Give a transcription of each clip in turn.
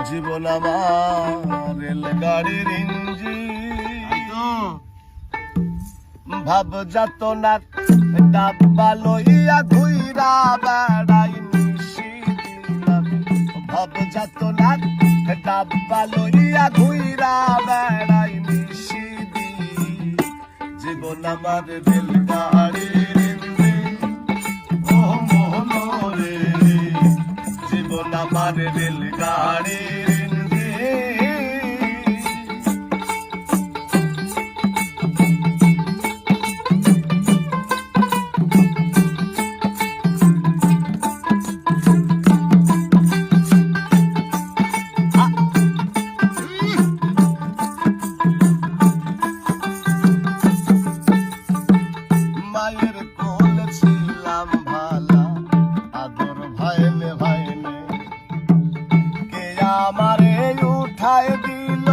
জীবন আমার রেলগাড়ির ইঞ্জিন, ভাব যাত না ডাব্বা লইয়া ঘুইরা বেড়াই নিশি দিন। ভাব যাত না ডাব্বা লইয়া ঘুইরা বেড়াই নিশি দিন। জীবন আমার রেলগাড়ির ইঞ্জিন, ও মোহন রে, জীবন আমার রেলগাড়ির ইঞ্জিন। মায়ের কোলে ছিলাম ভালা, আদর ভাইনে ভাইনে, কে আমারে উঠায় দিল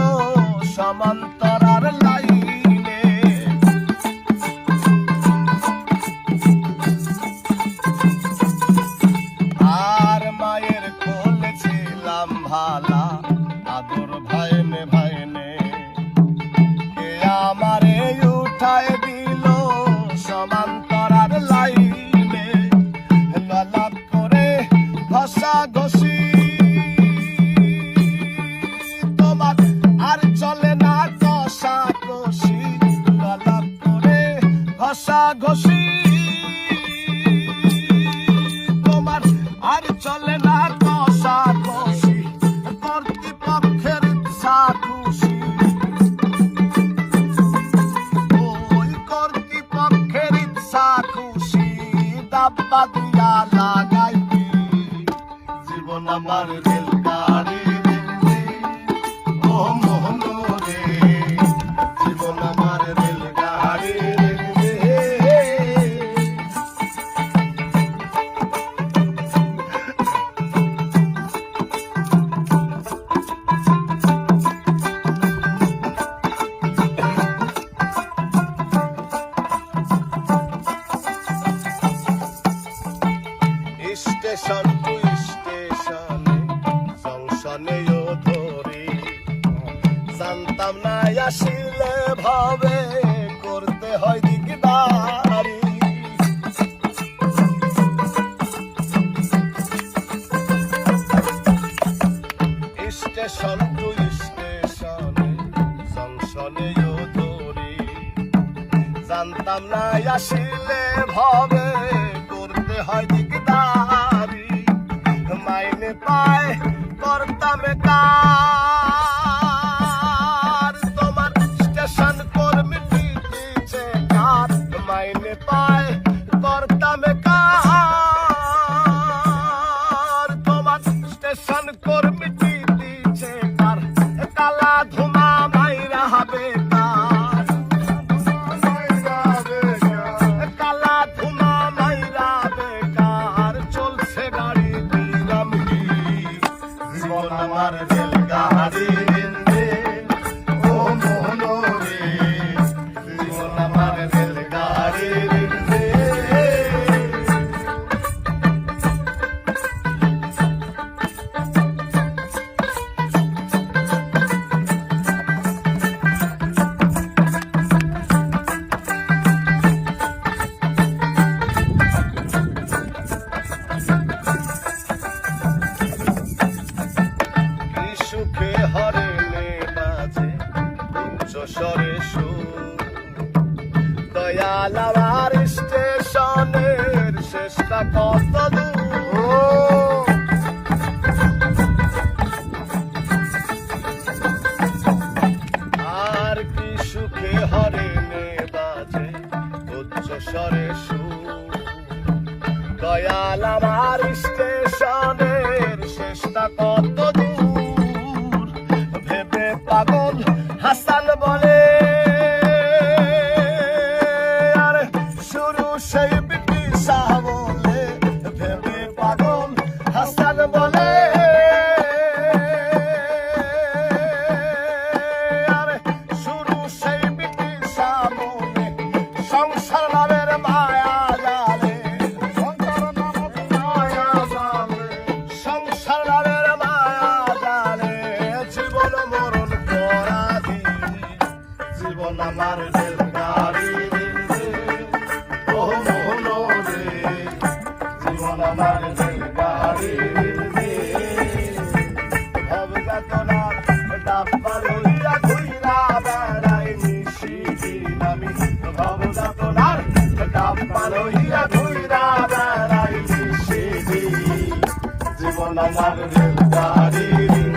সমান্তরার লাইনে। আর মায়ের কোলে ছিলাম ভালা, আদর ভাইনে ভাইনে, কে আমারে উঠায় দিল সমান্তরার লাইনে। লালাপ করে ঘষা ঘষি তোমার আর চলে না কষা কষি। লালাপ করে ঘষা ঘষি তোমার আর চলে না কষা কষি। কর্তৃপক্ষের ইচ্ছা খুশি, খুশি ডাব্বা দিয়া লাগাইবি। জীবন আমার রেলগাড়ির ইঞ্জিন, ও মোহন রে, জীবন আমার রেলগাড়ির স্টেশন টু স্টেশনে জংশনেও ধরি। জানতাম না আসিলে ভাবে করতে হয় দিকদারি। স্টেশন টু স্টেশনে জংশনেও ধরি। জানতাম না আসিলে ভাবে করতে হয় দিকদারি। মাইনে পায় করতাম কার, তোমার স্টেশন কর্মী দিচ্ছে কার। মাইনে পায় করতাম কার, তোমার স্টেশন কর্মী দিচ্ছে কার। কালা ধুমা মাইরা হবে কার, কালা ধুমা মাইরা বেকার। চলছে গাড়ি বিরামহী, জীবন আমার রেলগাড়ির ইঞ্জিন, ও মোহন রে, জীবন আমার রেলগাড়ির ইঞ্জিন। সুখে হরেনে বাজে উচ্চ স্বরে সুর, দয়াল আমার স্টেশনের শেষটা কত দূর। আর কি সুখে হরেনে বাজে উচ্চ স্বরে সুর, দয়াল আমার স্টেশনের শেষটা কত দূর। ভেবে পাগল হাসান বলে, আর শুরু সেই বিটি শাহ বলে। জীবন আমার রেলগাড়ি রে, ও মন রে, জীবন আমার রেলগাড়ি রে। ভবযাতনার ডাব্বা লইয়া ঘুইরা বেড়াই নিশিদিন আমি, ভবযাতনার ডাব্বা লইয়া ঘুইরা বেড়াই নিশিদিন, জীবন আমার রেলগাড়ি রে।